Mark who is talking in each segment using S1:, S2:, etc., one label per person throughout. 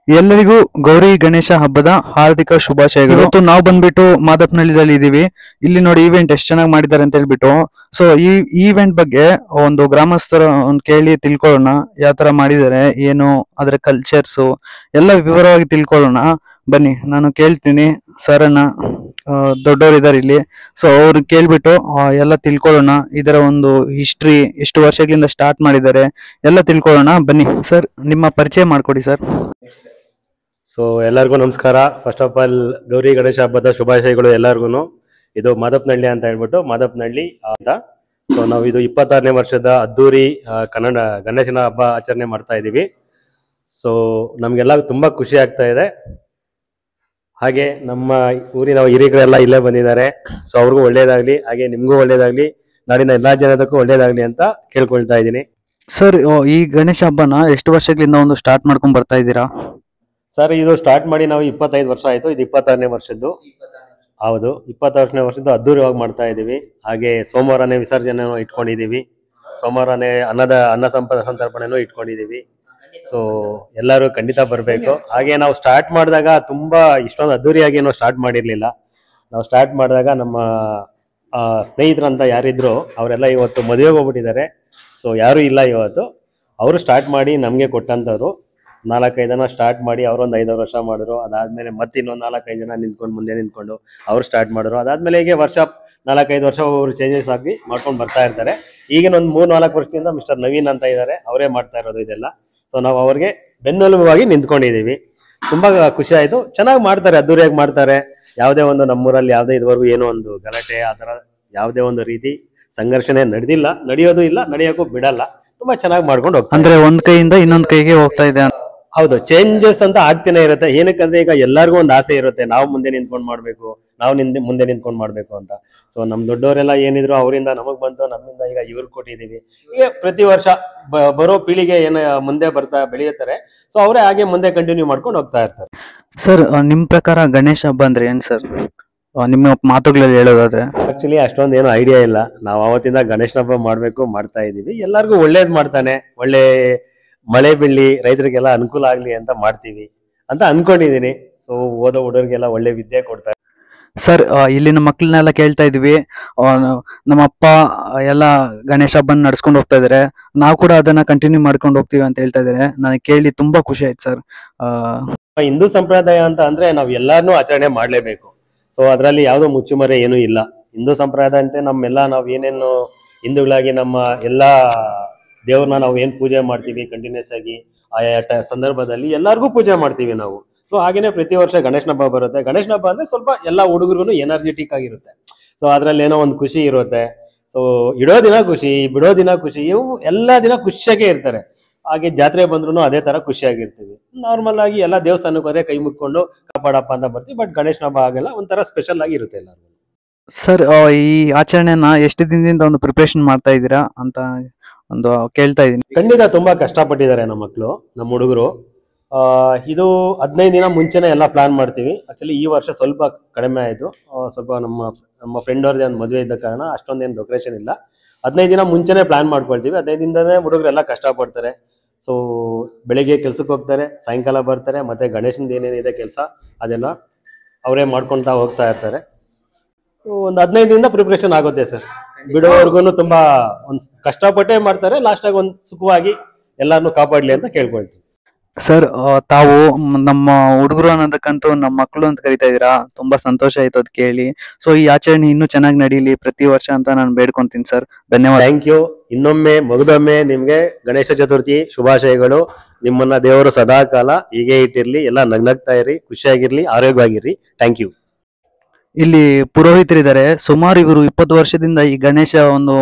S1: ಎಲ್ಲರಿಗೂ ಗೌರಿ ಗಣೇಶ ಹಬ್ಬದ ಹಾರ್ದಿಕ ಶುಭಾಶಯಗಳು. ಇವತ್ತು ನಾವು ಬಂದ್ಬಿಟ್ಟು ಮಾದಪ್ಪನಹಳ್ಳಿದಲ್ಲಿ ಇದೀವಿ. ಇಲ್ಲಿ ನೋಡಿ ಈವೆಂಟ್ ಎಷ್ಟು ಚೆನ್ನಾಗಿ ಮಾಡಿದ್ದಾರೆ ಅಂತ ಹೇಳ್ಬಿಟ್ಟು. ಸೊ ಈ ಈವೆಂಟ್ ಬಗ್ಗೆ ಒಂದು ಗ್ರಾಮಸ್ಥರ ಒಂದು ಕೇಳಿ ತಿಳ್ಕೊಳ್ಳೋಣ, ಯಾವ ತರ ಮಾಡಿದ್ದಾರೆ, ಏನು ಅದರ ಕಲ್ಚರ್ಸ್ ಎಲ್ಲ ವಿವರವಾಗಿ ತಿಳ್ಕೊಳ್ಳೋಣ. ಬನ್ನಿ, ನಾನು ಕೇಳ್ತೀನಿ ಸರನ್ನ, ದೊಡ್ಡವರಿದ್ದಾರೆ ಇಲ್ಲಿ. ಸೊ ಅವ್ರು ಕೇಳ್ಬಿಟ್ಟು ಎಲ್ಲ ತಿಳ್ಕೊಳ್ಳೋಣ. ಇದರ ಒಂದು ಹಿಸ್ಟ್ರಿ, ಎಷ್ಟು ವರ್ಷಗಳಿಂದ ಸ್ಟಾರ್ಟ್ ಮಾಡಿದ್ದಾರೆ ಎಲ್ಲ ತಿಳ್ಕೊಳ್ಳೋಣ. ಬನ್ನಿ ಸರ್, ನಿಮ್ಮ ಪರಿಚಯ ಮಾಡ್ಕೊಡಿ ಸರ್.
S2: ಸೊ ಎಲ್ಲರಿಗೂ ನಮಸ್ಕಾರ. First of all Gauri Ganesha ಹಬ್ಬದ ಶುಭಾಶಯಗಳು ಎಲ್ಲರಿಗೂ. ಇದು ಮಾದಪ್ಪನಹಳ್ಳಿ ಅಂತ ಹೇಳ್ಬಿಟ್ಟು ಮಾದಪ್ಪನಹಳ್ಳಿ ಅಂತ. ಸೊ ನಾವು ಇದು 26ನೇ ವರ್ಷದ ಅದ್ದೂರಿ ಕನ್ನಡ ಗಣೇಶನ ಹಬ್ಬ ಆಚರಣೆ ಮಾಡ್ತಾ ಇದ್ದೀವಿ. ಸೊ ನಮಗೆಲ್ಲ ತುಂಬ ಖುಷಿ ಆಗ್ತಾ ಇದೆ. ಹಾಗೆ ನಮ್ಮ ಊರಿನ ಹಿರಿಯರೆಲ್ಲ ಇಲ್ಲೇ ಬಂದಿದ್ದಾರೆ. ಸೊ ಅವ್ರಿಗೂ ಒಳ್ಳೇದಾಗ್ಲಿ, ಹಾಗೆ ನಿಮಗೂ ಒಳ್ಳೇದಾಗ್ಲಿ, ನಾಡಿನ ಎಲ್ಲಾ ಜನದಕ್ಕೂ ಒಳ್ಳೇದಾಗ್ಲಿ ಅಂತ ಕೇಳ್ಕೊಳ್ತಾ ಇದ್ದೀನಿ.
S1: ಸರ್, ಈ ಗಣೇಶ ಹಬ್ಬನ ಎಷ್ಟು ವರ್ಷಗಳಿಂದ ಒಂದು ಸ್ಟಾರ್ಟ್ ಮಾಡ್ಕೊಂಡ್ ಬರ್ತಾ ಇದ್ದೀರಾ?
S2: ಸರ್, ಇದು ಸ್ಟಾರ್ಟ್ ಮಾಡಿ ನಾವು 25 ವರ್ಷ ಆಯ್ತು. ಇದು 26ನೇ ವರ್ಷದ್ದು. ಹೌದು, 26ನೇ ವರ್ಷದ್ದು ಅದ್ದೂರಿಯಾಗಿ ಮಾಡ್ತಾ ಇದ್ದೀವಿ. ಹಾಗೆ ಸೋಮವಾರನೇ ವಿಸರ್ಜನೆ ಇಟ್ಕೊಂಡಿದ್ದೀವಿ. ಸೋಮವಾರನೇ ಅನ್ನ ಸಂತರ್ಪಣೆನೂ ಇಟ್ಕೊಂಡಿದ್ದೀವಿ. ಸೊ ಎಲ್ಲರೂ ಖಂಡಿತ ಬರಬೇಕು. ಹಾಗೆ ನಾವು ಸ್ಟಾರ್ಟ್ ಮಾಡಿದಾಗ ತುಂಬಾ ಇಷ್ಟೊಂದು ಅದ್ದೂರಿಯಾಗಿ ಏನೋ ಸ್ಟಾರ್ಟ್ ಮಾಡಿರ್ಲಿಲ್ಲ. ನಾವು ಸ್ಟಾರ್ಟ್ ಮಾಡಿದಾಗ ನಮ್ಮ ಸ್ನೇಹಿತರಂತ ಯಾರಿದ್ರು ಅವರೆಲ್ಲ ಇವತ್ತು ಮದುವೆಗೆ ಹೋಗ್ಬಿಟ್ಟಿದ್ದಾರೆ. ಸೊ ಯಾರು ಇಲ್ಲ ಇವತ್ತು. ಅವರು ಸ್ಟಾರ್ಟ್ ಮಾಡಿ ನಮಗೆ ಕೊಟ್ಟಂಥವ್ರು. 4-5 ಜನ ಸ್ಟಾರ್ಟ್ ಮಾಡಿ ಅವರೊಂದು 5 ವರ್ಷ ಮಾಡಿದ್ರು. ಅದಾದ್ಮೇಲೆ ಮತ್ತೆ ಇನ್ನೊಂದು 4-5 ಜನ ಮುಂದೆ ನಿಂತ್ಕೊಂಡು ಅವ್ರು ಸ್ಟಾರ್ಟ್ ಮಾಡಿದ್ರು. ಅದಾದ್ಮೇಲೆ ಹೀಗೆ ವರ್ಷ 4-5 ವರ್ಷ ಅವರು ಚೇಂಜಸ್ ಆಗಿ ಮಾಡ್ಕೊಂಡು ಬರ್ತಾ ಇರ್ತಾರೆ. ಈಗಿನ ಒಂದು 3-4 ವರ್ಷದಿಂದ ಮಿಸ್ಟರ್ ನವೀನ್ ಅಂತ ಇದ್ದಾರೆ, ಅವರೇ ಮಾಡ್ತಾ ಇರೋದು ಇದೆಲ್ಲ. ಸೊ ನಾವು ಅವ್ರಿಗೆ ಬೆನ್ನೆಲುಬಾಗಿ ನಿಂತ್ಕೊಂಡಿದ್ದೀವಿ. ತುಂಬಾ ಖುಷಿ ಆಯ್ತು. ಚೆನ್ನಾಗಿ ಮಾಡ್ತಾರೆ, ಅದ್ದೂರಿಯಾಗಿ ಮಾಡ್ತಾರೆ. ಯಾವುದೇ ಒಂದು ನಮ್ಮೂರಲ್ಲಿ ಯಾವುದೇ ಇದುವರೆಗೂ ಏನೋ ಒಂದು ಗಲಾಟೆ ಆ ಥರ ಯಾವುದೇ ಒಂದು ರೀತಿ ಸಂಘರ್ಷಣೆ ನಡೆದಿಲ್ಲ, ನಡೆಯೋದು ಇಲ್ಲ, ನಡೆಯೋಕ್ಕೂ ಬಿಡಲ್ಲ. ತುಂಬಾ ಚೆನ್ನಾಗಿ ಮಾಡ್ಕೊಂಡು ಹೋಗ್ತಾರೆ.
S1: ಅಂದ್ರೆ ಒಂದ್ ಕೈಯಿಂದ ಇನ್ನೊಂದ್ ಕೈಗೆ ಹೋಗ್ತಾ ಇದೆ.
S2: ಹೌದು, ಚೇಂಜಸ್ ಅಂತ ಆಗ್ತಾನೆ ಇರುತ್ತೆ. ಏನಕ್ಕಂದ್ರೆ ಈಗ ಎಲ್ಲರಿಗೂ ಒಂದು ಆಸೆ ಇರುತ್ತೆ, ನಾವು ಮುಂದೆ ನಿಂತ್ಕೊಂಡು ಮಾಡ್ಬೇಕು, ನಾವು ಮುಂದೆ ನಿಂತ್ಕೊಂಡು ಮಾಡ್ಬೇಕು ಅಂತ. ಸೊ ನಮ್ ದೊಡ್ಡವರೆಲ್ಲ ಏನಿದ್ರು ಅವರಿಂದ ನಮಗ್ ಬಂತು, ನಮ್ಮಿಂದ ಈಗ ಇವ್ರು ಕೊಟ್ಟಿದೀವಿ. ಈಗ ಪ್ರತಿ ವರ್ಷ ಬರೋ ಪೀಳಿಗೆ ಏನ ಮುಂದೆ ಬೆಳೆಯುತ್ತಾರೆ. ಸೊ ಅವರೇ ಹಾಗೆ ಮುಂದೆ ಕಂಟಿನ್ಯೂ ಮಾಡ್ಕೊಂಡು ಹೋಗ್ತಾ ಇರ್ತಾರೆ.
S1: ಸರ್, ನಿಮ್ ಪ್ರಕಾರ ಗಣೇಶ ಹಬ್ಬ ಅಂದ್ರೆ ಏನ್ ಸರ್? ನಿಮ್ಮ ಮಾತುಗಳಲ್ಲಿ ಹೇಳೋದಾದ್ರೆ.
S2: ಆಕ್ಚುಲಿ ಅಷ್ಟೊಂದು ಏನು ಐಡಿಯಾ ಇಲ್ಲ. ನಾವು ಅವತ್ತಿಂದ ಗಣೇಶನ ಹಬ್ಬ ಮಾಡ್ತಾ ಇದೀವಿ. ಎಲ್ಲರಿಗೂ ಒಳ್ಳೇದ್ ಮಾಡ್ತಾನೆ, ಒಳ್ಳೆ ಮಳೆ ಬೀಳಿ ರೈತರಿಗೆಲ್ಲ ಅನುಕೂಲ ಆಗ್ಲಿ ಅಂತ ಮಾಡ್ತೀವಿ ಅಂತ ಅನ್ಕೊಂಡಿದೀನಿ. ಸೊ ಓದೋ ಹುಡುಗರಿಗೆಲ್ಲ ಒಳ್ಳೆ ವಿದ್ಯೆ ಕೊಡ್ತಾರೆ.
S1: ಸರ್, ಇಲ್ಲಿನ ಮಕ್ಕಳನ್ನೆಲ್ಲ ಕೇಳ್ತಾ ಇದ್ವಿ, ನಮ್ಮ ಅಪ್ಪ ಎಲ್ಲ ಗಣೇಶ ಹಬ್ಬನ ನಡ್ಸ್ಕೊಂಡು ಹೋಗ್ತಾ ಇದಾರೆ, ನಾವು ಕೂಡ ಅದನ್ನ ಕಂಟಿನ್ಯೂ ಮಾಡ್ಕೊಂಡು ಹೋಗ್ತೀವಿ ಅಂತ ಹೇಳ್ತಾ ಇದಾರೆ. ನನಗೆ ಕೇಳಿ ತುಂಬಾ ಖುಷಿ ಆಯ್ತು ಸರ್.
S2: ಹಿಂದೂ ಸಂಪ್ರದಾಯ ಅಂತ ಅಂದ್ರೆ ನಾವ್ ಎಲ್ಲಾರನ್ನೂ ಆಚರಣೆ ಮಾಡ್ಲೇಬೇಕು. ಸೊ ಅದ್ರಲ್ಲಿ ಯಾವ್ದೋ ಮುಚ್ಚುಮರೆ ಏನೂ ಇಲ್ಲ. ಹಿಂದೂ ಸಂಪ್ರದಾಯ ಅಂತ ನಾವ್ ಏನೇನು ಹಿಂದೂಗಳಾಗಿ ನಮ್ಮ ಎಲ್ಲಾ ದೇವ್ರನ್ನ ನಾವು ಏನ್ ಪೂಜೆ ಮಾಡ್ತೀವಿ ಕಂಟಿನ್ಯೂಸ್ ಆಗಿ ಆಯಾ ಸಂದರ್ಭದಲ್ಲಿ ಎಲ್ಲರಿಗೂ ಪೂಜೆ ಮಾಡ್ತೀವಿ ನಾವು. ಸೊ ಹಾಗೇನೆ ಪ್ರತಿ ವರ್ಷ ಗಣೇಶನ ಹಬ್ಬ ಬರುತ್ತೆ. ಗಣೇಶನ ಹಬ್ಬ ಅಂದ್ರೆ ಸ್ವಲ್ಪ ಎಲ್ಲಾ ಹುಡುಗರಿಗೂ ಎನರ್ಜೆಟಿಕ್ ಆಗಿರುತ್ತೆ. ಸೊ ಅದ್ರಲ್ಲಿ ಏನೋ ಒಂದು ಖುಷಿ ಇರುತ್ತೆ. ಸೊ ಇಡೋ ದಿನ ಖುಷಿ, ಬಿಡೋ ದಿನ ಖುಷಿ, ಇವು ಎಲ್ಲಾ ದಿನ ಖುಷಿಯಾಗೇ ಇರ್ತಾರೆ. ಹಾಗೆ ಜಾತ್ರೆ ಬಂದ್ರು ಅದೇ ತರ ಖುಷಿಯಾಗಿರ್ತೀವಿ. ನಾರ್ಮಲ್ ಆಗಿ ಎಲ್ಲಾ ದೇವಸ್ಥಾನಕ್ಕೆ ಹೋದ್ರೆ ಕೈ ಮುಕ್ಕೊಂಡು ಕಾಪಾಡಪ್ಪ ಅಂತ ಬರ್ತೀವಿ. ಬಟ್ ಗಣೇಶನ ಹಬ್ಬ ಆಗೆಲ್ಲ ಒಂಥರ ಸ್ಪೆಷಲ್ ಆಗಿ ಇರುತ್ತೆ ಎಲ್ಲರಿಗೂ.
S1: ಸರ್, ಈ ಆಚರಣೆನ ಎಷ್ಟು ದಿನದಿಂದ ಒಂದು ಪ್ರಿಪರೇಷನ್ ಮಾಡ್ತಾ ಇದ್ದೀರಾ ಅಂತ ಒಂದು ಕೇಳ್ತಾ ಇದೀನಿ.
S2: ಖಂಡಿತ ತುಂಬಾ ಕಷ್ಟಪಟ್ಟಿದ್ದಾರೆ ನಮ್ಮ ಮಕ್ಕಳು, ನಮ್ಮ ಹುಡುಗರು. ಇದು 15 ದಿನ ಮುಂಚೆನೆ ಎಲ್ಲ ಪ್ಲಾನ್ ಮಾಡ್ತೀವಿ. ಆಕ್ಚುಲಿ ಈ ವರ್ಷ ಸ್ವಲ್ಪ ಕಡಿಮೆ ಆಯ್ತು. ಸ್ವಲ್ಪ ನಮ್ಮ ಫ್ರೆಂಡ್ ಅವ್ರದ್ದು ಒಂದು ಮದುವೆ ಇದ್ದ ಕಾರಣ ಅಷ್ಟೊಂದೇನು ಡೆಕೋರೇಷನ್ ಇಲ್ಲ. 15 ದಿನ ಮುಂಚೆನೆ ಪ್ಲಾನ್ ಮಾಡ್ಕೊಳ್ತೀವಿ. 15 ದಿನದಲ್ಲೇ ಹುಡುಗರೆಲ್ಲ ಕಷ್ಟಪಡ್ತಾರೆ. ಸೊ ಬೆಳಿಗ್ಗೆ ಕೆಲ್ಸಕ್ಕೆ ಹೋಗ್ತಾರೆ, ಸಾಯಂಕಾಲ ಬರ್ತಾರೆ, ಮತ್ತೆ ಗಣೇಶನ್ದು ಏನೇನಿದೆ ಕೆಲಸ ಅದೆಲ್ಲ ಅವರೇ ಮಾಡ್ಕೊಳ್ತಾ ಹೋಗ್ತಾ ಇರ್ತಾರೆ. ಒಂದು 15 ದಿನದಿಂದ ಪ್ರಿಪ್ರೇಷನ್ ಆಗುತ್ತೆ ಸರ್. ಬಿಡೋವರ್ಗು ತುಂಬಾ ಒಂದ್ ಕಷ್ಟಪಟ್ಟೆ ಮಾಡ್ತಾರೆ. ಲಾಸ್ಟ್ ಆಗಿ ಒಂದ್ ಸುಖವಾಗಿ ಎಲ್ಲಾರನ್ನು ಕಾಪಾಡ್ಲಿ ಅಂತ ಕೇಳ್ಕೊಳ್ತೀವಿ.
S1: ಸರ್, ತಾವು ನಮ್ಮ ಹುಡುಗರು ಅನ್ನೋದಕ್ಕಂತೂ ನಮ್ಮ ಮಕ್ಕಳು ಅಂತ ಕರಿತಾ ಇದೀರಾ, ತುಂಬಾ ಸಂತೋಷ ಆಯ್ತು ಅದ್ ಕೇಳಿ. ಸೊ ಈ ಆಚರಣೆ ಇನ್ನೂ ಚೆನ್ನಾಗಿ ನಡೀಲಿ ಪ್ರತಿ ವರ್ಷ ಅಂತ ನಾನು ಬೇಡ್ಕೊಂತೀನಿ ಸರ್. ಧನ್ಯವಾದ.
S2: Thank you. ಇನ್ನೊಮ್ಮೆ ಮಗದೊಮ್ಮೆ ನಿಮ್ಗೆ ಗಣೇಶ ಚತುರ್ಥಿ ಶುಭಾಶಯಗಳು. ನಿಮ್ಮನ್ನ ದೇವರು ಸದಾ ಕಾಲ ಹೀಗೆ ಇಟ್ಟಿರ್ಲಿ, ಎಲ್ಲ ನಗ್ನಗ್ತಾ ಇರಿ, ಖುಷಿಯಾಗಿರ್ಲಿ, ಆರೋಗ್ಯವಾಗಿರ್ಲಿ. Thank you.
S1: ಇಲ್ಲಿ ಪುರೋಹಿತರಿದ್ದಾರೆ. ಸುಮಾರು ಇವರು 20 ವರ್ಷದಿಂದ ಈ ಗಣೇಶ ಒಂದು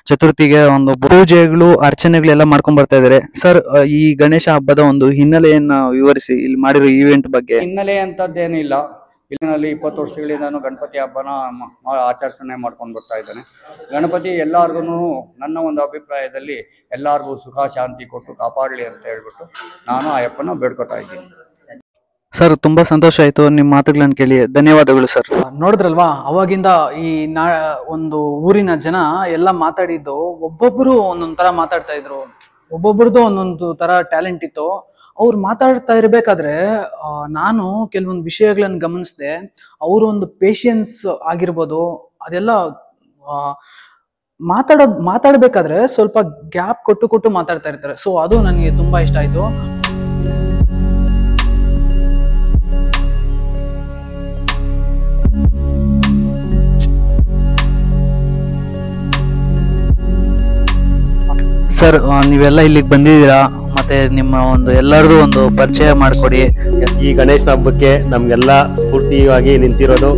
S1: ಚತುರ್ಥಿಗೆ ಒಂದು ಪೂಜೆಗಳು ಅರ್ಚನೆಗಳೆಲ್ಲ ಮಾಡ್ಕೊಂಡ್ ಬರ್ತಾ ಇದಾರೆ. ಸರ್, ಈ ಗಣೇಶ ಹಬ್ಬದ ಒಂದು ಹಿನ್ನೆಲೆಯನ್ನ ವಿವರಿಸಿ, ಇಲ್ಲಿ ಮಾಡಿರೋ ಈವೆಂಟ್ ಬಗ್ಗೆ.
S3: ಹಿನ್ನೆಲೆ ಅಂತದ್ದೇನಿಲ್ಲ. ಇಲ್ಲಿನಲ್ಲಿ 20 ವರ್ಷಗಳಿಂದ ಗಣಪತಿ ಹಬ್ಬನ ಆಚರಣೆ ಮಾಡ್ಕೊಂಡು ಬರ್ತಾ ಇದ್ದಾನೆ. ಗಣಪತಿ ಎಲ್ಲಾರ್ಗು ನನ್ನ ಒಂದು ಅಭಿಪ್ರಾಯದಲ್ಲಿ ಎಲ್ಲಾರ್ಗೂ ಸುಖ ಶಾಂತಿ ಕೊಟ್ಟು ಕಾಪಾಡಲಿ ಅಂತ ಹೇಳ್ಬಿಟ್ಟು ನಾನು ಆ ಅಪ್ಪನ ಬೇಡ್ಕೊತಾ ಇದ್ದೀನಿ.
S1: ಸರ್, ತುಂಬಾ ಸಂತೋಷ ಆಯ್ತು ನಿಮ್ಮ ಮಾತುಗಳನ್ನು ಕೇಳಿ. ಧನ್ಯವಾದಗಳು ಸರ್. ನೋಡಿದ್ರಲ್ವಾ, ಅವಾಗಿಂದ ಈ ಒಂದು ಊರಿನ ಜನ ಎಲ್ಲ ಮಾತಾಡಿದ್ದು, ಒಬ್ಬೊಬ್ರು ಒಂದೊಂದ್ ತರ ಮಾತಾಡ್ತಾ ಇದ್ರು. ಒಬ್ಬೊಬ್ರದ್ದು ಒಂದೊಂದು ತರ ಟ್ಯಾಲೆಂಟ್ ಇತ್ತು. ಅವ್ರು ಮಾತಾಡ್ತಾ ಇರ್ಬೇಕಾದ್ರೆ ನಾನು ಕೆಲವೊಂದು ವಿಷಯಗಳನ್ನು ಗಮನಿಸಿದೆ. ಅವರು ಒಂದು ಪೇಷಿಯನ್ಸ್ ಆಗಿರ್ಬೋದು, ಅದೆಲ್ಲ ಮಾತಾಡ್ಬೇಕಾದ್ರೆ ಸ್ವಲ್ಪ ಗ್ಯಾಪ್ ಕೊಟ್ಟು ಮಾತಾಡ್ತಾ ಇರ್ತಾರೆ. ಸೊ ಅದು ನನಗೆ ತುಂಬಾ ಇಷ್ಟ ಆಯ್ತು. ಸರ್, ನೀವೆಲ್ಲ ಇಲ್ಲಿಗೆ ಬಂದಿದ್ದೀರಾ, ಮತ್ತೆ ನಿಮ್ಮ ಒಂದು ಎಲ್ಲರದು ಒಂದು ಪರಿಚಯ ಮಾಡಿಕೊಡಿ.
S2: ಈ ಗಣೇಶನ ಹಬ್ಬಕ್ಕೆ ನಮ್ಗೆಲ್ಲ ಸ್ಫೂರ್ತಿಯಾಗಿ ನಿಂತಿರೋದು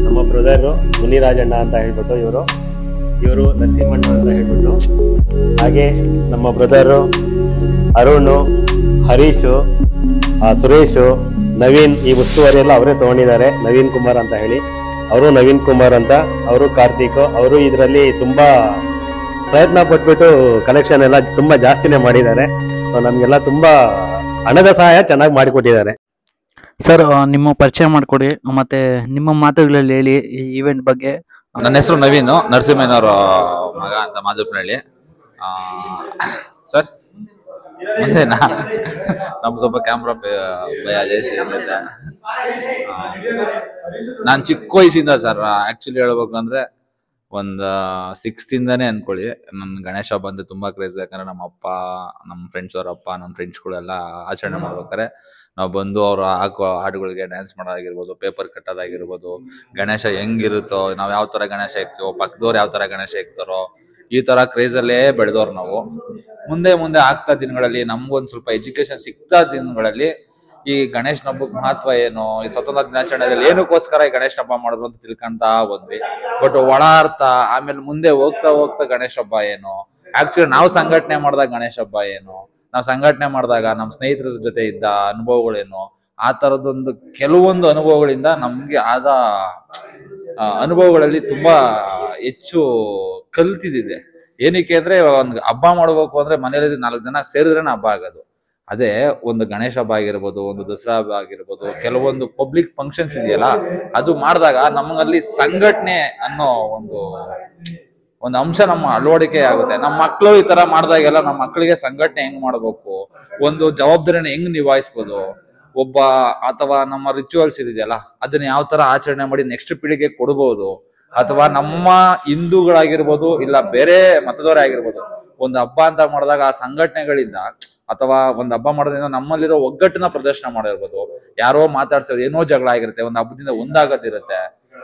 S2: ನಮ್ಮ ಬ್ರದರು ಮುನಿರಾಜಣ್ಣ ಅಂತ ಹೇಳ್ಬಿಟ್ಟು, ಇವರು ನರಸಿಂಹಣ್ಣ ಅಂತ ಹೇಳ್ಬಿಟ್ಟು, ಹಾಗೆ ನಮ್ಮ ಬ್ರದರು ಅರುಣ್, ಹರೀಶು, ಸುರೇಶು, ನವೀನ್, ಈ ಉಸ್ತುವಾರಿ ಎಲ್ಲ ಅವರೇ ತಗೊಂಡಿದ್ದಾರೆ. ನವೀನ್ ಕುಮಾರ್ ಅಂತ ಹೇಳಿ, ಅವರು ನವೀನ್ ಕುಮಾರ್ ಅಂತ, ಅವರು ಕಾರ್ತಿಕ್, ಅವರು ಇದರಲ್ಲಿ ತುಂಬಾ ಪ್ರಯತ್ನ ಪಟ್ಬಿಟ್ಟು ಕಲೆಕ್ಷನ್ ಎಲ್ಲ ತುಂಬಾ ಜಾಸ್ತಿನೇ ಮಾಡಿದ್ದಾರೆ. ಸೊ ನಮ್ಗೆಲ್ಲ ತುಂಬಾ ಹಣದ ಸಹಾಯ ಚೆನ್ನಾಗಿ ಮಾಡಿಕೊಟ್ಟಿದ್ದಾರೆ.
S1: ಸರ್, ನಿಮ್ಮ ಪರಿಚಯ ಮಾಡಿಕೊಡಿ, ಮತ್ತೆ ನಿಮ್ಮ ಮಾತುಗಳಲ್ಲಿ ಹೇಳಿ ಈ ಈವೆಂಟ್ ಬಗ್ಗೆ.
S4: ನನ್ನ ಹೆಸರು ನವೀನ್, ನರಸಿಂಹಯ್ಯನವರ ಮಗ ಅಂತ ಮಾದಪ್ಪನಹಳ್ಳಿ. ಸರ್, ಮುಂದೆ ನಮ್ ಸ್ವಲ್ಪ ಕ್ಯಾಮ್ರಾ ಭಯ ಜಾಸ್ತಿ ಇರುತ್ತೆ. ನಾನು ಚಿಕ್ಕ ವಯಸ್ಸಿಂದ ಸರ್, ಆಕ್ಚುಲಿ ಹೇಳ್ಬೇಕಂದ್ರೆ ಒಂದು 6th ಇಂದಾನೆ ಅನ್ಕೊಳ್ಳಿ, ನನ್ ಗಣೇಶ ಹಬ್ಬ ಅಂದ್ರೆ ತುಂಬಾ ಕ್ರೇಜ್. ಯಾಕಂದ್ರೆ ನಮ್ಮ ಅಪ್ಪ, ನಮ್ಮ ಫ್ರೆಂಡ್ಸ್ ಅವ್ರ ಅಪ್ಪ, ನಮ್ಮ ಫ್ರೆಂಡ್ಸ್ಗಳೆಲ್ಲ ಆಚರಣೆ ಮಾಡ್ಬೇಕಾರೆ ನಾವು ಬಂದು ಅವ್ರು ಹಾಕೋ ಹಾಡುಗಳಿಗೆ ಡ್ಯಾನ್ಸ್ ಮಾಡೋದಾಗಿರ್ಬೋದು, ಪೇಪರ್ ಕಟ್ಟೋದಾಗಿರ್ಬೋದು, ಗಣೇಶ ಹೆಂಗಿರುತ್ತೋ, ನಾವ್ ಯಾವ ತರ ಗಣೇಶ ಇಕ್ತೀವೋ, ಪಕ್ಕದವ್ರು ಯಾವ ತರ ಗಣೇಶ ಇಕ್ತಾರೋ, ಈ ತರ ಕ್ರೇಜ್ ಅಲ್ಲೇ ಬೆಳೆದವ್ರು ನಾವು. ಮುಂದೆ ಆಗ್ತಾ ದಿನಗಳಲ್ಲಿ ನಮ್ಗೊಂದ್ ಸ್ವಲ್ಪ ಎಜುಕೇಶನ್ ಸಿಗ್ತಾ ದಿನಗಳಲ್ಲಿ ಈ ಗಣೇಶನ ಹಬ್ಬಕ್ಕೆ ಮಹತ್ವ ಏನು, ಈ ಸ್ವತಂತ್ರ ದಿನಾಚರಣೆಯಲ್ಲಿ ಏನಕ್ಕೋಸ್ಕರ ಈ ಗಣೇಶ ಹಬ್ಬ ಮಾಡಿದ್ರು ಅಂತ ತಿಳ್ಕೊಂತಾ ಬಂದ್ವಿ. ಬಟ್ ಒಳ ಅರ್ಥ, ಆಮೇಲೆ ಮುಂದೆ ಹೋಗ್ತಾ ಗಣೇಶ ಹಬ್ಬ ಏನು, ಆಕ್ಚುಲಿ ನಾವು ಸಂಘಟನೆ ಮಾಡಿದಾಗ ಗಣೇಶ ಹಬ್ಬ ಏನು, ನಾವು ಸಂಘಟನೆ ಮಾಡಿದಾಗ ನಮ್ಮ ಸ್ನೇಹಿತರ ಜೊತೆ ಇದ್ದ ಅನುಭವಗಳೇನು, ಆ ತರದೊಂದು ಕೆಲವೊಂದು ಅನುಭವಗಳಿಂದ ನಮ್ಗೆ ಆದ ಅನುಭವಗಳಲ್ಲಿ ತುಂಬಾ ಹೆಚ್ಚು ಕಲ್ತಿದ್ದಿದೆ. ಏನಕ್ಕೆ ಅಂದ್ರೆ, ಒಂದು ಹಬ್ಬ ಮಾಡ್ಬೇಕು ಅಂದ್ರೆ ಮನೇಲಿ 4 ಜನ ಸೇರಿದ್ರೇನೆ ಹಬ್ಬ ಆಗೋದು. ಅದೇ ಒಂದು ಗಣೇಶ ಹಬ್ಬ ಆಗಿರ್ಬೋದು, ಒಂದು ದಸರಾ ಹಬ್ಬ ಆಗಿರ್ಬೋದು, ಕೆಲವೊಂದು ಪಬ್ಲಿಕ್ ಫಂಕ್ಷನ್ಸ್ ಇದೆಯಲ್ಲ, ಅದು ಮಾಡಿದಾಗ ನಮಗಲ್ಲಿ ಸಂಘಟನೆ ಅನ್ನೋ ಒಂದು ಅಂಶ ನಮ್ಮ ಅಳವಡಿಕೆ ಆಗುತ್ತೆ. ನಮ್ಮ ಮಕ್ಕಳು ಈ ತರ ಮಾಡಿದಾಗೆಲ್ಲ ನಮ್ಮ ಮಕ್ಕಳಿಗೆ ಸಂಘಟನೆ ಹೆಂಗ್ ಮಾಡ್ಬೇಕು, ಒಂದು ಜವಾಬ್ದಾರಿನ ಹೆಂಗ್ ನಿಭಾಯಿಸ್ಬೋದು, ಅಥವಾ ನಮ್ಮ ರಿಚುವಲ್ಸ್ ಇದೆಯಲ್ಲ ಅದನ್ನ ಯಾವ ತರ ಆಚರಣೆ ಮಾಡಿ ನೆಕ್ಸ್ಟ್ ಪೀಳಿಗೆ ಕೊಡ್ಬೋದು, ಅಥವಾ ನಮ್ಮ ಹಿಂದೂಗಳಾಗಿರ್ಬೋದು ಇಲ್ಲ ಬೇರೆ ಮತದವರೇ ಆಗಿರ್ಬೋದು, ಒಂದು ಹಬ್ಬ ಅಂತ ಮಾಡಿದಾಗ ಆ ಸಂಘಟನೆಗಳಿಂದ ಅಥವಾ ಒಂದು ಹಬ್ಬ ಮಾಡೋದ್ರಿಂದ ನಮ್ಮಲ್ಲಿರೋ ಒಗ್ಗಟ್ಟಿನ ಪ್ರದರ್ಶನ ಮಾಡಿರ್ಬೋದು. ಯಾರೋ ಮಾತಾಡ್ಸೋದು, ಏನೋ ಜಗಳ ಆಗಿರುತ್ತೆ, ಒಂದು ಹಬ್ಬದಿಂದ ಒಂದಾಗೋದಿರುತ್ತೆ.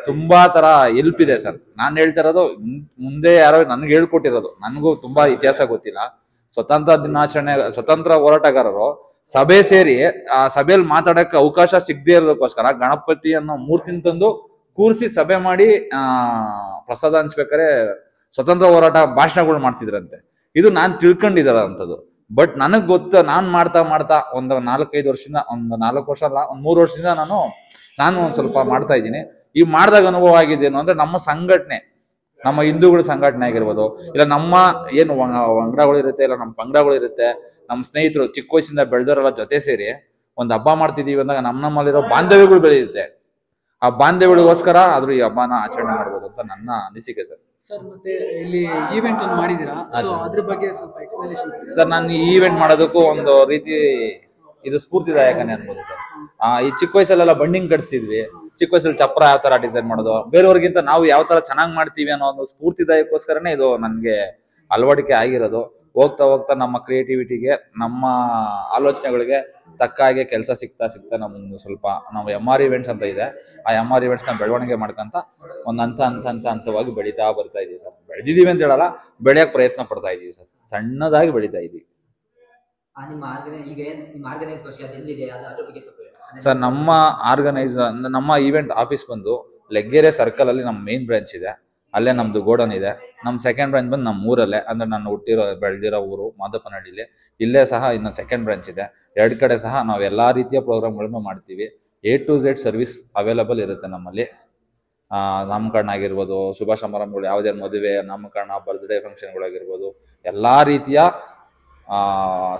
S4: ತುಂಬಾ ತರ ಹೆಲ್ಪ್ ಇದೆ ಸರ್. ನಾನ್ ಹೇಳ್ತಾ ಇರೋದು ಮುಂದೆ ಯಾರೋ ನನ್ಗೆ ಹೇಳ್ಕೊಟ್ಟಿರೋದು, ನನಗೂ ತುಂಬಾ ಇತಿಹಾಸ ಗೊತ್ತಿಲ್ಲ. ಸ್ವತಂತ್ರ ಹೋರಾಟಗಾರರು ಸಭೆ ಸೇರಿ ಆ ಸಭೆಯಲ್ಲಿ ಮಾತಾಡಕ್ಕೆ ಅವಕಾಶ ಸಿಗದೆ ಇರೋದಕ್ಕೋಸ್ಕರ ಗಣಪತಿ ಅನ್ನೋ ಮೂರ್ತಿನ ತಂದು ಕೂರಿಸಿ ಸಭೆ ಮಾಡಿ ಪ್ರಸಾದ ಹಂಚ್ಬೇಕಾರೆ ಸ್ವತಂತ್ರ ಹೋರಾಟ ಭಾಷಣಗಳು ಮಾಡ್ತಿದ್ರಂತೆ. ಇದು ನಾನ್ ತಿಳ್ಕೊಂಡಿದ್ದಾರಂಥದ್ದು. ಬಟ್ ನನಗ್ ಗೊತ್ತ, ನಾನ್ ಮಾಡ್ತಾ ಒಂದು 4-5 ವರ್ಷದಿಂದ, ಒಂದು 4 ವರ್ಷ ಅಲ್ಲ, ಒಂದು 3 ವರ್ಷದಿಂದ ನಾನು ಒಂದ್ ಸ್ವಲ್ಪ ಮಾಡ್ತಾ ಇದ್ದೀನಿ. ಈ ಮಾಡಿದಾಗ ಅನುಭವ ಆಗಿದ್ದೇನು ಅಂದ್ರೆ, ನಮ್ಮ ಸಂಘಟನೆ, ನಮ್ಮ ಹಿಂದೂಗಳ ಸಂಘಟನೆ ಆಗಿರ್ಬೋದು, ಇಲ್ಲ ನಮ್ಮ ಏನು ಅಂಗಡಗಳು ಇರುತ್ತೆ, ಇಲ್ಲ ನಮ್ಮ ಪಂಗಡಗಳು ಇರುತ್ತೆ, ನಮ್ಮ ಸ್ನೇಹಿತರು ಚಿಕ್ಕ ವಯಸ್ಸಿಂದ ಬೆಳೆದವರೆಲ್ಲ ಜೊತೆ ಸೇರಿ ಒಂದು ಹಬ್ಬ ಮಾಡ್ತಿದೀವಿ ಅಂದಾಗ ನಮ್ಮಲ್ಲಿರೋ ಬಾಂಧವ್ಯಗಳು ಬೆಳೆಯುತ್ತೆ. ಆ ಬಾಂಧವ್ಯಗಳಿಗೋಸ್ಕರ ಆದ್ರೂ ಈ ಹಬ್ಬನ ಆಚರಣೆ ಮಾಡ್ಬೋದು ಅಂತ ನನ್ನ ಅನಿಸಿಕೆ ಸರ್.
S1: ಸರ್, ಮತ್ತೆ ಇಲ್ಲಿ ಈವೆಂಟ್ ಒಂದು ಮಾಡಿದೀರಾ, ಅದ್ರ ಬಗ್ಗೆ ಸ್ವಲ್ಪ ಎಕ್ಸ್ಪ್ಲನೇಷನ್.
S4: ಸರ್, ನಾನು ಈ ಈವೆಂಟ್ ಮಾಡೋದಕ್ಕೂ ಒಂದು ರೀತಿ ಇದು ಸ್ಫೂರ್ತಿದಾಯಕನೇ ಅನ್ಬೋದು ಸರ್. ಈ ಚಿಕ್ಕ ವಯಸ್ಸಲ್ಲೆಲ್ಲ ಬಂಡಿಂಗ್ ಕಟ್ಸಿದ್ವಿ, ಚಿಕ್ಕ ವಯಸ್ಸಲ್ಲಿ ಚಪ್ರ ಯಾವ ತರ ಡಿಸೈನ್ ಮಾಡೋದು, ಬೇರೆಯವ್ರಿಗಿಂತ ನಾವು ಯಾವ ತರ ಚೆನ್ನಾಗಿ ಮಾಡ್ತೀವಿ ಅನ್ನೋ ಒಂದು ಸ್ಫೂರ್ತಿದಾಯಕ್ಕೋಸ್ಕರನೇ ಇದು ನನ್ಗೆ ಅಳವಡಿಕೆ ಆಗಿರೋದು. ಹೋಗ್ತಾ ನಮ್ಮ ಕ್ರಿಯೇಟಿವಿಟಿಗೆ, ನಮ್ಮ ಆಲೋಚನೆಗಳಿಗೆ ತಕ್ಕ ಹಾಗೆ ಕೆಲಸ ಸಿಗ್ತಾ ನಮ್ಗೆ ಸ್ವಲ್ಪ, ನಾವು MR ಇವೆಂಟ್ಸ್ ಅಂತ ಇದೆ, ಆ MR ಇವೆಂಟ್ಸ್ ನ ಬೆಳವಣಿಗೆ ಮಾಡ್ಕೊಂತ ಒಂದು ಹಂತವಾಗಿ ಬೆಳೀತಾ ಬರ್ತಾ ಇದೀವಿ ಸರ್. ಬೆಳೆದಿದೀವಿ ಅಂತ ಹೇಳಲ್ಲ, ಬೆಳೆಯಕ್ ಪ್ರಯತ್ನ ಪಡ್ತಾ ಇದೀವಿ ಸರ್. ಸಣ್ಣದಾಗಿ ಬೆಳೀತಾ ಇದೀವಿ ಸರ್. ನಮ್ಮ ಈವೆಂಟ್ ಆಫೀಸ್ ಬಂದು ಲೆಗ್ಗೆರೆ ಸರ್ಕಲ್ ಅಲ್ಲಿ ನಮ್ಮ ಮೇನ್ ಬ್ರಾಂಚ್ ಇದೆ, ಅಲ್ಲೇ ನಮ್ದು ಗೋಡನ್ ಇದೆ. ನಮ್ಮ ಸೆಕೆಂಡ್ ಬ್ರಾಂಚ್ ಬಂದು ನಮ್ಮ ಊರಲ್ಲೇ, ಅಂದ್ರೆ ನಾನು ಬೆಳೆದಿರೋ ಊರು ಮಾದಪ್ಪನಹಳ್ಳಿಲಿ. ಇಲ್ಲೇ ಸಹ ಇನ್ನು ಸೆಕೆಂಡ್ ಬ್ರಾಂಚ್ ಇದೆ. 2 ಕಡೆ ಸಹ ನಾವು ಎಲ್ಲಾ ರೀತಿಯ ಪ್ರೋಗ್ರಾಮ್ಗಳನ್ನು ಮಾಡ್ತೀವಿ. A to Z service available ಇರುತ್ತೆ ನಮ್ಮಲ್ಲಿ. ನಾಮಕರಣ ಆಗಿರ್ಬೋದು, ಶುಭ ಸಮಾರಂಭಗಳು, ಯಾವುದೇ ಮದುವೆ, ನಾಮಕರಣ, ಬರ್ತ್ಡೇ ಫಂಕ್ಷನ್ಗಳಾಗಿರ್ಬೋದು, ಎಲ್ಲಾ ರೀತಿಯ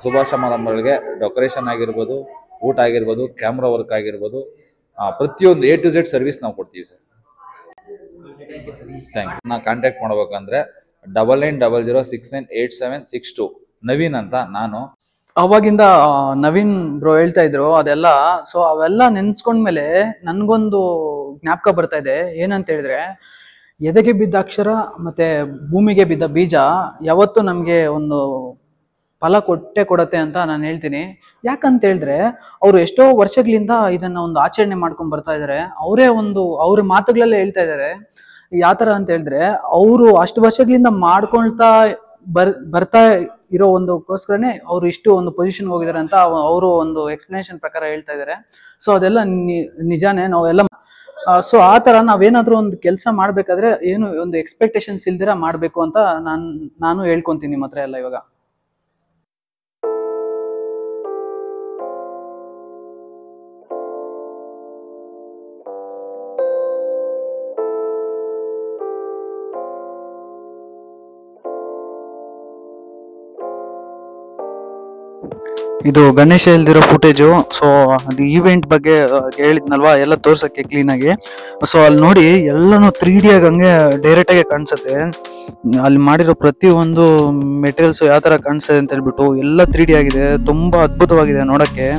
S4: ಶುಭ ಸಮಾರಂಭಗಳಿಗೆ ಡೆಕೋರೇಷನ್ ಆಗಿರ್ಬೋದು, ಊಟ ಆಗಿರ್ಬೋದು, ಕ್ಯಾಮ್ರಾ ವರ್ಕ್ ಆಗಿರ್ಬೋದು, ಪ್ರತಿಯೊಂದು A to Z ಸರ್ವಿಸ್ ನಾವು ಕೊಡ್ತೀವಿ ಸರ್. Thank you. ನಾ ಕಾಂಟ್ಯಾಕ್ಟ್ ಮಾಡ್ಬೇಕಂದ್ರೆ 9900698762 ನವೀನ್ ಅಂತ ನಾನು.
S1: ಅವಾಗಿಂದ ನವೀನ್ ಬ್ರೋ ಹೇಳ್ತಾ ಇದ್ರು ಅದೆಲ್ಲ. ಸೊ ಅವೆಲ್ಲ ನೆನ್ಸ್ಕೊಂಡ್ಮೇಲೆ ನನ್ಗೊಂದು ಜ್ಞಾಪಕ ಬರ್ತಾ ಇದೆ. ಏನಂತ ಹೇಳಿದ್ರೆ, ಎದೆಗೆ ಬಿದ್ದ ಅಕ್ಷರ ಮತ್ತೆ ಭೂಮಿಗೆ ಬಿದ್ದ ಬೀಜ ಯಾವತ್ತೂ ನಮ್ಗೆ ಒಂದು ಫಲ ಕೊಡತ್ತೆ ಅಂತ ನಾನು ಹೇಳ್ತೀನಿ. ಯಾಕಂತ ಹೇಳಿದ್ರೆ ಅವರು ಎಷ್ಟೋ ವರ್ಷಗಳಿಂದ ಇದನ್ನ ಒಂದು ಆಚರಣೆ ಮಾಡ್ಕೊಂಡ್ ಬರ್ತಾ ಇದಾರೆ. ಅವ್ರ ಮಾತುಗಳಲ್ಲೇ ಹೇಳ್ತಾ ಇದಾರೆ. ಯಾತರ ಅಂತ ಹೇಳಿದ್ರೆ, ಅವರು ಅಷ್ಟು ವರ್ಷಗಳಿಂದ ಮಾಡ್ಕೊಳ್ತಾ ಬರ್ತಾ ಇರೋ ಒಂದಕ್ಕೋಸ್ಕರನೇ ಅವ್ರು ಇಷ್ಟು ಒಂದು ಪೊಸಿಷನ್ ಹೋಗಿದ್ದಾರೆ ಅಂತ ಅವರು ಒಂದು ಎಕ್ಸ್ಪ್ಲನೇಷನ್ ಪ್ರಕಾರ ಹೇಳ್ತಾ ಇದ್ದಾರೆ. ಸೊ ಅದೆಲ್ಲ ನಿಜಾನೇ. ನಾವೆಲ್ಲ ಸೊ ಆ ತರ ನಾವೇನಾದ್ರೂ ಒಂದು ಕೆಲಸ ಮಾಡ್ಬೇಕಾದ್ರೆ ಏನು ಒಂದು ಎಕ್ಸ್ಪೆಕ್ಟೇಷನ್ಸ್ ಇಲ್ದಿರ ಮಾಡ್ಬೇಕು ಅಂತ ನಾನು ಹೇಳ್ಕೊಂತೀನಿ ನಿಮ್ಮ ಹತ್ರ ಎಲ್ಲ ಇವಾಗ. ಇದು ಗಣೇಶ ಇಲ್ದಿರೋ ಫುಟೇಜು. ಸೊ ಅದು ಈವೆಂಟ್ ಬಗ್ಗೆ ಹೇಳಿದ್ನಲ್ವಾ, ಎಲ್ಲ ತೋರ್ಸಕ್ಕೆ ಕ್ಲೀನಾಗಿ. ಸೊ ಅಲ್ಲಿ ನೋಡಿ ಎಲ್ಲನೂ 3D ಆಗಿ ಹಂಗೆ ಡೈರೆಕ್ಟ್ ಆಗಿ ಕಾಣಿಸುತ್ತೆ. ಅಲ್ಲಿ ಮಾಡಿರೋ ಪ್ರತಿ ಒಂದು ಮೆಟೀರಿಯಲ್ಸ್ ಯಾವ ತರ ಕಾಣಿಸ್ತದೆ ಅಂತ ಹೇಳ್ಬಿಟ್ಟು ಎಲ್ಲ 3D ಆಗಿದೆ. ತುಂಬಾ ಅದ್ಭುತವಾಗಿದೆ ನೋಡಕ್ಕೆ.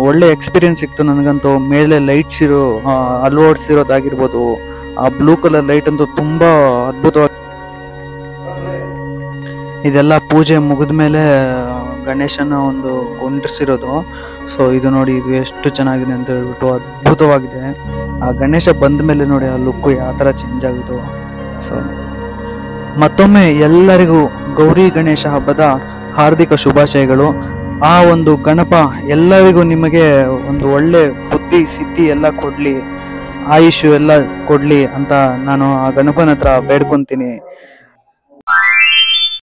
S1: ಒಳ್ಳೆ ಎಕ್ಸ್ಪೀರಿಯನ್ಸ್ ಸಿಕ್ತು ನನಗಂತೂ. ಮೇಲೆ ಲೈಟ್ಸ್ ಅಳವಡಿಸಿರೋದಾಗಿರ್ಬೋದು, ಆ ಬ್ಲೂ ಕಲರ್ ಲೈಟ್ ಅಂತೂ ತುಂಬಾ ಅದ್ಭುತವಾಗಿ. ಇದೆಲ್ಲ ಪೂಜೆ ಮುಗಿದ್ಮೇಲೆ ಗಣೇಶನ ಒಂದು ಕುಂಡ್ರಿಸಿರೋದು. ಸೊ ಇದು ನೋಡಿ, ಇದು ಎಷ್ಟು ಚೆನ್ನಾಗಿದೆ ಅಂತ ಹೇಳ್ಬಿಟ್ಟು ಅದ್ಭುತವಾಗಿದೆ. ಆ ಗಣೇಶ ಬಂದ ಮೇಲೆ ನೋಡಿ ಆ ಲುಕ್ ಯಾವ ಥರ ಚೇಂಜ್ ಆಗಿತ್ತು. ಸೊ ಮತ್ತೊಮ್ಮೆ ಎಲ್ಲರಿಗೂ ಗೌರಿ ಗಣೇಶ ಹಬ್ಬದ ಹಾರ್ದಿಕ ಶುಭಾಶಯಗಳು. ಆ ಒಂದು ಗಣಪ ಎಲ್ಲರಿಗೂ ನಿಮಗೆ ಒಂದು ಒಳ್ಳೆ ಬುದ್ಧಿ ಸಿದ್ಧಿ ಎಲ್ಲ ಕೊಡ್ಲಿ, ಆಯುಷು ಎಲ್ಲ ಕೊಡ್ಲಿ ಅಂತ ನಾನು ಆ ಗಣಪನ ಹತ್ರ ಬೇಡ್ಕೊಂತೀನಿ.